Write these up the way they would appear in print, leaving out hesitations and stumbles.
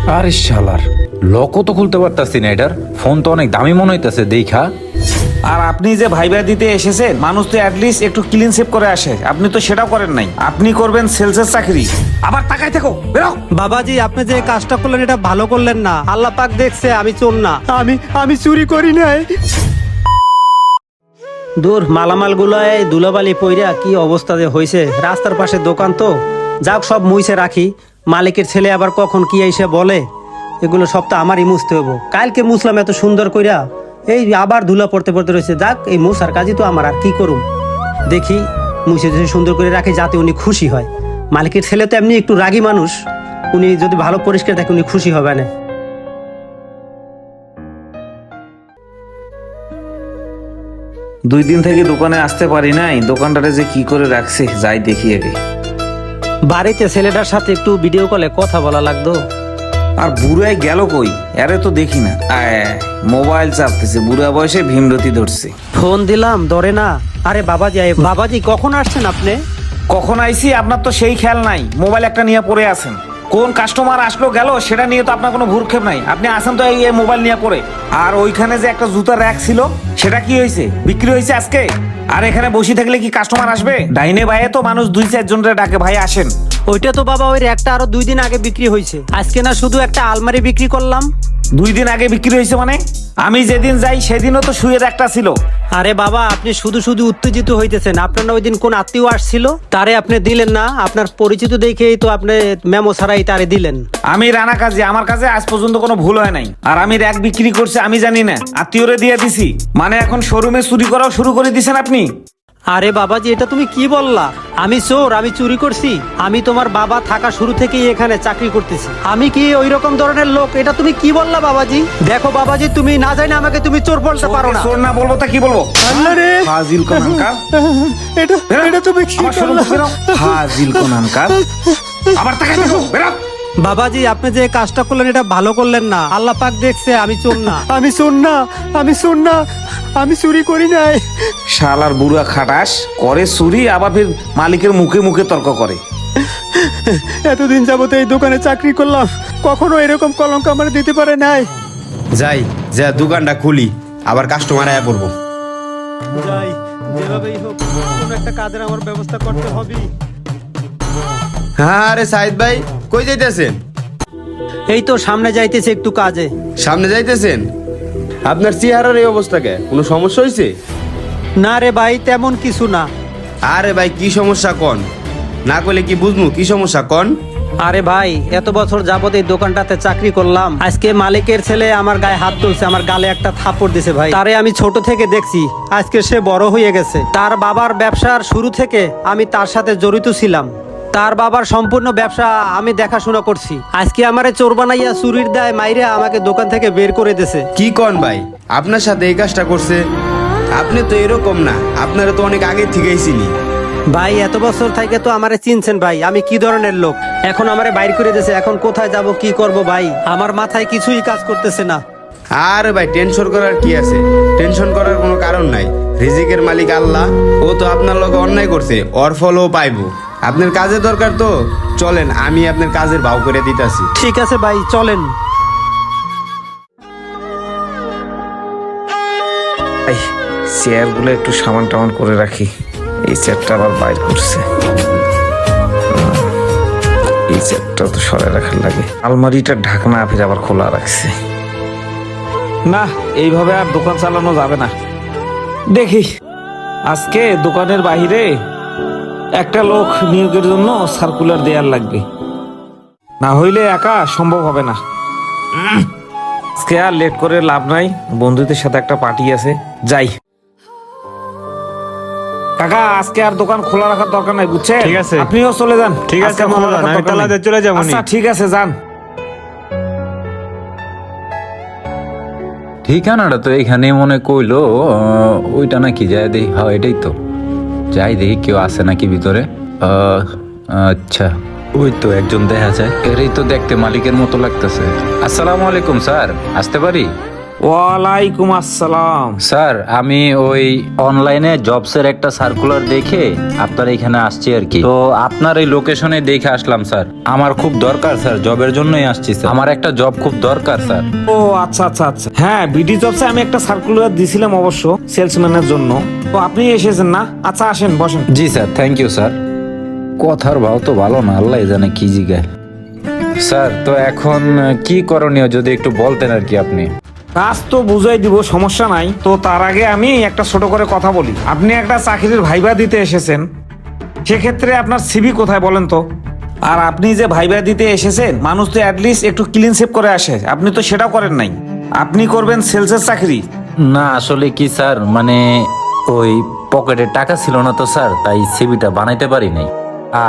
আরে শালার লকও তো খুলতে পারতাছি না, এটার ফোন তো অনেক দামি মনে হইতাছে দেখা। আর আপনি যে ভাইবা দিতে এসেছেন, মানুষ তো অ্যাটলিস্ট একটু ক্লিন সেভ করে আসে, আপনি তো সেটাও করেন নাই। আপনি করবেন সেলসের চাকরি, আবার তাকাই থাকো, বেরো। বাবাজি, আপনি যে কাজটা করলেন এটা ভালো করলেন না। আল্লাহ পাক দেখছে আমি চোর না, আমি চুরি করি নাই। দূর মালামাল গুলায় ধুলাবালি পইরা কি অবস্থা যে হয়েছে। রাস্তার পাশে দোকান তো, যাক সব মুইছে রাখি। মালিকের ছেলে আবার কখন কি এসে বলে, এগুলো সব তো আমারই মুছতে হবো। কালকে মুছলাম এত সুন্দর কইরা, এই আবার ধুলা পড়তে পড়তে রয়েছে। যাক এই মুছার কাজই তো আমার, আর কি করুম। দেখি মুছে যদি সুন্দর করে রাখি যাতে উনি খুশি হয়। মালিকের ছেলে তো এমনি একটু রাগী মানুষ, উনি যদি ভালো পরিষ্কার থাকে উনি খুশি হবে না। 2 দিন থেকে দোকানে আসতে পারি নাই, দোকানটারে যে কি করে রাখছে যাই দেখি আগে। বাড়িতে ছেলেটার সাথে একটু ভিডিও কলে কথা বলা লাগতো। আর বুড়াই গেল কই, আরে তো দেখি না। মোবাইল চাপতেছে, বুড়া বয়সে ভীমরতি ধরছে। ফোন দিলাম ধরে না। আরে বাবাজি কখন আসছেন আপনি? কখন আইছি আপনার তো সেই খেয়াল নাই, মোবাইল একটা নিয়ে পড়ে আছেন। কোন কাস্টমার আসলো গেল সেটা নিয়ে তো আপনার কোনো ভ্রুক্ষেপ নাই, আপনি আসেন তো এই মোবাইল নিয়ে পড়ে। আর ওইখানে যে একটা জুতার র্যাক ছিল সেটা কি হয়েছে, বিক্রি হয়েছে আজকে? আর এখানে বসে থাকলে কি কাস্টমার আসবে? ডাইনে বাইরে তো মানুষ 2-4 জনের ডাকে, ভাই আসেন। ওইটা তো বাবা ওই র্যাকটা আরো 2 দিন আগে বিক্রি হয়েছে, আজকে না শুধু একটা আলমারি বিক্রি করলাম। 2 দিন আগে বিক্রি হয়েছে মানে? আমি যেদিন যাই সেদিনও তো শুয়ের একটা ছিল। আরে বাবা, আপনি শুধু শুধু উত্তেজিত হইতেছেন। আপনার না ওই দিন কোন আত্মীয় আসছিল, তারে আপনি দিলেন না? আপনার পরিচিত দেখেই তো আপনি মেমো ছাড়াই তারে দিলেন। আমি রানা কাজে, আমার কাছে আজ পর্যন্ত কোনো ভুল হয় নাই। আর আমি র্যাক বিক্রি করছি আমি জানি না, আত্মীয়রে দিয়ে দিছি। মানে এখন শোরুমে চুরি করাও শুরু করে দিছেন আপনি? আরে বাবাজি, এটা তুমি কি বললা? আমি চোর? আমি চুরি করছি? আমি তোমার বাবা থাকা শুরু থেকেই এখানে চাকরি করতেছি। আমি কি ওই রকম ধরনের লোক? এটা তুমি কি বললা বাবাজি? দেখো বাবাজি, তুমি না জানি আমাকে তুমি চোর বলতে পারো না। চোর না বলবো তা কি বলবো? আল্লাহ রে, ফাজিল কোনানকার। এটা তুমি কি আমার শোরুম করলা? থেকে বেরো। ফাজিল কোনানকার। আবার তাকাই দেখো, বেরো। বাবাজি, আপনি যে কাজটা করলেন এটা ভালো করলেন না। আল্লাহ পাক দেখছে আমি চোর না, আমি চোর না, আমি চোর না, আমি চুরি করি নাই। শালার বুড়া খাটাস করে চুরি, আবার ফির মালিকের মুখে মুখে তর্ক করে। এতদিন যাবত এই দোকানে চাকরি করলাম, কখনো এরকম কলঙ্ক আমার দিতে পারে নাই। যাই যা দোকানটা খুলি, আবার কাস্টমার আয়া পড়বো। যাই, যেভাবেই হোক কোনো একটা কাজের আমার ব্যবস্থা করতে হবে। হ্যাঁ আরে সাইদ ভাই, কই যাইতেছেন? এই তো সামনে যাইতেছে একটু কাজে। সামনে যাইতেছেন? আপনার চেহারার এই অবস্থা কে? কোনো সমস্যা হয়েছে? না রে ভাই, তেমন কিছু না। আরে ভাই কি সমস্যা কন, না করলে কি বুঝবো কি সমস্যা কন। আরে ভাই, এত বছর যাবত এই দোকানটাতে চাকরি করলাম, আজকে মালিকের ছেলে আমার গায়ে হাত তুলছে, আমার গালে একটা থাপ্পড় দিছে ভাই। তারে আমি ছোট থেকে দেখছি, আজকে সে বড় হয়ে গেছে। তার বাবার ব্যবসার শুরু থেকে আমি তার সাথে জড়িত ছিলাম। তার বাবার সম্পূর্ণ ব্যবসা আমি দেখাশোনা করছি। আজকে আমারে চোর বানাইয়া চুরির দায় মাইরা আমাকে দোকান থেকে বের করে দিয়েছে। কি কন ভাই, আপনার সাথে এই কাজটা করছে? আপনি তো এরকম না, আপনারা তো অনেক আগে থেকেই চিনি। ভাই এত বছর থেকে তো আমারে চিনছেন ভাই, আমি কি ধরনের লোক। এখন আমারে বাইর করে দিয়েছে, এখন কোথায় যাব কি করব ভাই, আমার মাথায় কিছুই কাজ করতেছে না। আরে ভাই টেনশন করার কি আছে, টেনশন করার কোনো কারণ নাই। রিজিকের মালিক আল্লাহ, ও তো আপনার লগে অন্যায় করছে, ওর ফলও পাইবো। আপনার কাজের দরকার তো চলেন, আমি আপনার কাজের ভাও করে দিতাছি। ঠিক আছে ভাই, চলেন। চেয়ারগুলো একটু সামান টামান করে রাখি। এই চেয়ারটা আবার বাইর করছে, এই চেয়ারটা তো সরে রাখার লাগে। আলমারিটা ঢাকনা ফিরে আবার খোলা রাখছে। না, এইভাবে আর দোকান চালানো যাবে না। দেখি আজকে দোকানের বাইরে একটা লোক নিয়োগের জন্য সার্কুলার দেয়ার লাগবে, না হইলে একা সম্ভব হবে না। আজকে আর লেট করে লাভ নাই, বন্ধুদের সাথে একটা পার্টি আছে, যাই। কাকা আজকে আর দোকান খোলা রাখার দরকার নাই, বুঝছেন? ঠিক আছে। আপনিও চলে যান। ঠিক আছে আজকে খোলা মামা, রাখার আমি দরকার তালা নাই। দিয়ে চলে যাবো নি। আচ্ছা ঠিক আছে, যান। ঠিকানাটা তো এইখানে মনে কইলো, ওইটা নাকি যায় দেখি। হ্যাঁ এটাই তো, যাই দেখি কেউ আছে নাকি ভিতরে। আচ্ছা, ওই তো একজন দেখা যায়, এরই তো দেখতে মালিকের মতো লাগতেছে। আসসালামু আলাইকুম স্যার, আসতে পারি? ওয়ালাইকুম আসসালাম। স্যার আমি ওই অনলাইনে জবসের একটা সার্কুলার দেখে আপনার এখানে আসছি আর কি। তো আপনার এই লোকেশনে দেখে আসলাম স্যার। আমার খুব দরকার স্যার, জবের জন্যই আসছি স্যার। আমার একটা জব খুব দরকার স্যার। ও আচ্ছা আচ্ছা আচ্ছা, হ্যাঁ বিডি জবসে আমি একটা সার্কুলার দিছিলাম অবশ্য সেলসম্যানের জন্য। তো আপনি এসেছেন না? আচ্ছা আসেন বসেন। জি স্যার, থ্যাংক ইউ স্যার। কথার ভাও তো ভালো না, আল্লাহ জানে কি জিগায়। স্যার তো এখন কি করণীয় যদি একটু বলতেন আর কি আপনি। কাজ তো বুঝাই দিব, সমস্যা নাই। তো তার আগে আমি একটা ছোট করে কথা বলি। আপনি একটা চাকরির ভাইবা দিতে এসেছেন, সেক্ষেত্রে আপনার সিভি কোথায় বলেন তো? আর আপনি যে ভাইবা দিতে এসেছেন, মানুষ তো অ্যাটলিস্ট একটু ক্লিন শেপ করে আসে, আপনি তো সেটাও করেন নাই। আপনি করবেন সেলসের চাকরি। না আসলে কি স্যার, মানে ওই পকেটে টাকা ছিল না তো স্যার, তাই সিভিটা বানাইতে পারি নাই।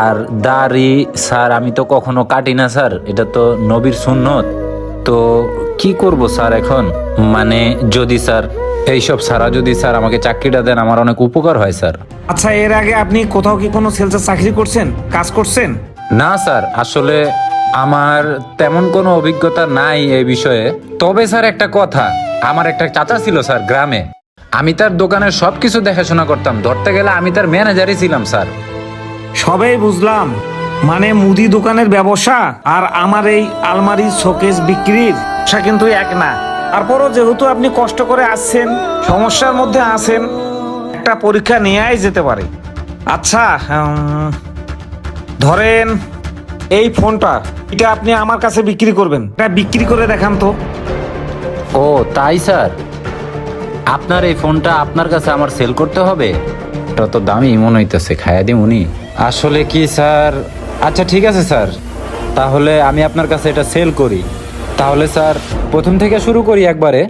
আর দাড়ি স্যার আমি তো কখনো কাটি না স্যার, এটা তো নবীর সুন্নত। তো কি করব স্যার এখন, মানে যদি স্যার এইসব ছাড়া যদি স্যার আমাকে চাকরিটা দেন আমার অনেক উপকার হয় স্যার। আচ্ছা এর আগে আপনি কোথাও কি কোনো সেলসের চাকরি করছেন, কাজ করছেন? না স্যার, আসলে আমার তেমন কোনো অভিজ্ঞতা নাই এই বিষয়ে। তবে স্যার একটা কথা, আমার একটা চাচা ছিল স্যার গ্রামে, আমি তার দোকানের সবকিছু দেখাশোনা করতাম, ধরতে গেলে আমি তার ম্যানেজারই ছিলাম স্যার। সবেই বুঝলাম, মানে মুদি দোকানের ব্যবসা আর আমার এই আলমারি শোকেস বিক্রির ব্যবসা কিন্তু এক না। তারপরও যেহেতু আপনি কষ্ট করে আসছেন, সমস্যার মধ্যে আছেন, একটা পরীক্ষা নেওয়াই যেতে পারে। আচ্ছা ধরেন এই ফোনটা, এটা আপনি আমার কাছে বিক্রি করবেন, এটা বিক্রি করে দেখান তো। ও তাই স্যার, আপনার এই ফোনটা আপনার কাছে আমার সেল করতে হবে? এটা তো দামি মনে হইতেছে, খাইয়া দিই উনি। আসলে কি স্যার, আচ্ছা ঠিক আছে স্যার, তাহলে আমি আপনার কাছে এটা সেল করি। তাহলে স্যার প্রথম থেকে শুরু করি একবারে।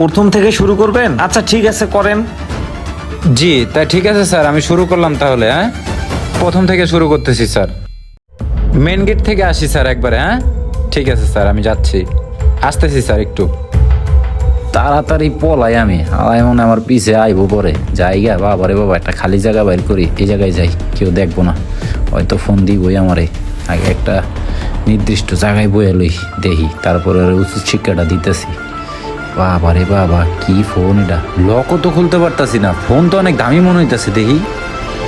প্রথম থেকে শুরু করবেন? আচ্ছা ঠিক আছে করেন। জি তাই ঠিক আছে স্যার, আমি শুরু করলাম তাহলে। হ্যাঁ প্রথম থেকে শুরু করতেছি স্যার, মেন গেট থেকে আসি স্যার একবারে। হ্যাঁ ঠিক আছে স্যার, আমি যাচ্ছি, আসতেছি স্যার, একটু তাড়াতাড়ি পলাই আমি। আলাই মনে আমার পিছে আইবো পরে। জায়গা বাবা রে বাবা, একটা খালি জায়গা বাইর করি, এই জায়গায় যাই, কেউ দেখবো না, হয়তো ফোন দিবই আমারে। আগে একটা নির্দিষ্ট জায়গায় বয়ে লই দেখি, তারপরে ওর উচিত শিক্ষাটা দিতেছি। বাবা রে বাবা, কি ফোন এটা, লকও তো খুলতে পারতাছি না, ফোন তো অনেক দামি মনে হইতাছে দেখি।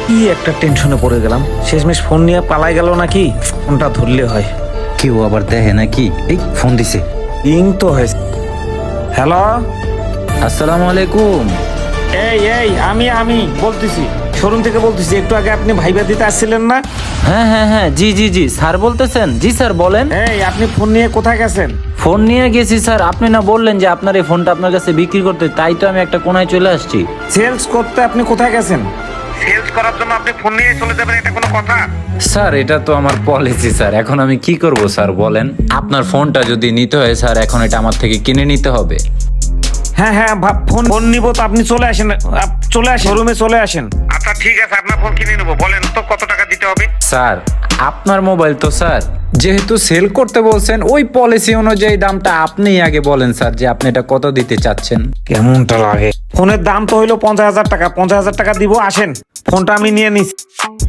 কি একটা টেনশনে পড়ে গেলাম, শেষমেশ ফোন নিয়ে পালাই গেল নাকি। ফোনটা ধরলে হয়। কেউ আবার দেখে নাকি? এই ফোন দিছে, ইং তো হয়েছে। হ্যালো, আসসালামু আলাইকুম। এই এই আমি বলতেছি, শোরুম থেকে বলতেছি। একটু আগে আপনি ভাইবা দিতে আসছিলেন না? হ্যাঁ হ্যাঁ হ্যাঁ, জি জি জি স্যার বলতেছেন। জি স্যার বলেন। এই আপনি ফোন নিয়ে কোথায় গেছেন? ফোন নিয়ে গেছি স্যার, আপনি না বললেন যে আপনার এই ফোনটা আপনার কাছে বিক্রি করতে, তাই তো আমি একটা কোনায় চলে আসছি। সেলস করতে আপনি কোথায় গেছেন? সেলস করার জন্য আপনি ফোন নিয়ে চলে যাবেন, এটা কোনো কথা? স্যার এটা তো আমার পলিসি স্যার, এখন আমি কি করব স্যার বলেন। আপনার ফোনটা যদি নিতে হয় স্যার, এখন এটা আমার থেকে কিনে নিতে হবে। হ্যাঁ হ্যাঁ ফোন নিব তো আপনি চলে আসেন, চলে আসেন শোরুমে চলে আসেন। আচ্ছা ঠিক আছে, আপনার ফোন কিনে নেবো। বলেন তো কত টাকা দিতে হবে? স্যার আপনার মোবাইল তো স্যার, যেহেতু সেল করতে বলছেন ওই পলিসি অনুযায়ী দামটা আপনি আগে বলেন স্যার, যে আপনি এটা কত দিতে চাচ্ছেন। কেমনটা লাগে? ফোনের দাম তো হইলো 50,000 টাকা। 50,000 টাকা দিব, আসেন ফোনটা আমি নিয়ে নিচ্ছি।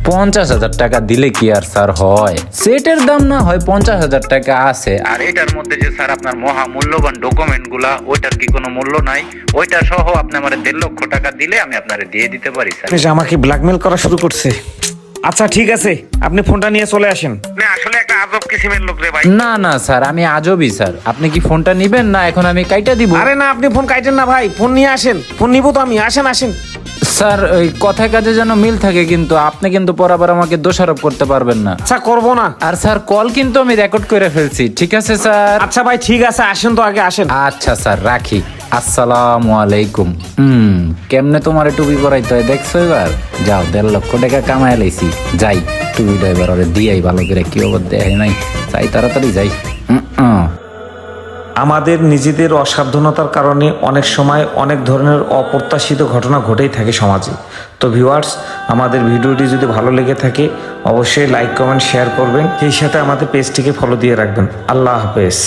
50,000 টাকা দিলে কি আর স্যার হয়? সেটের দাম না হয় 50,000 টাকা আছে, আর এটার মধ্যে যে স্যার আপনার মহা মূল্যবান ডকুমেন্ট গুলা, ওইটার কি কোনো মূল্য নাই? ওইটা সহ আপনি আমার 1.5 লক্ষ টাকা দিলে আমি আপনারে দিয়ে দিতে পারি স্যার। বেশ, আমাকে ব্ল্যাকমেল করা শুরু করছে। আচ্ছা ঠিক আছে, আপনি ফোনটা নিয়ে চলে আসেন। আসলে একটা আজব কিসিমের লোক রে ভাই। না না স্যার, আমি আজবই স্যার। আপনি কি ফোনটা নিবেন না এখন আমি কাইটা দিব? আরে না, আপনি ফোন কাটেন না ভাই, ফোন নিয়ে আসেন। ফোন নিব তো আমি, আসেন আসেন। স্যার ওই কথায় কাজে যেন মিল থাকে, কিন্তু আপনি কিন্তু পর আবার আমাকে দোষারোপ করতে পারবেন না। আচ্ছা করবো না। আর স্যার কল কিন্তু আমি রেকর্ড করে ফেলছি, ঠিক আছে স্যার? আচ্ছা ভাই ঠিক আছে, আসেন তো আগে আসেন। আচ্ছা স্যার রাখি, আসসালামু আলাইকুম। কেমনে তোমার টুপি পরাইতে হয় দেখছো এবার? যাও, 1.5 লক্ষ টাকা কামাই লাইছি, যাই টুপিটা এবার ওরে দিয়াই ভালো করে, কি অবর দেয় নাই, যাই তাড়াতাড়ি যাই। আমাদের নিজেদের অসাবধানতার কারণে অনেক সময় অনেক ধরনের অপ্রত্যাশিত ঘটনা ঘটেই থাকে সমাজে। তো ভিউয়ার্স, আমাদের ভিডিওটি যদি ভালো লেগে থাকে অবশ্যই লাইক কমেন্ট শেয়ার করবেন, সেই সাথে আমাদের পেজটিকে ফলো দিয়ে রাখবেন। আল্লাহ হাফেজ।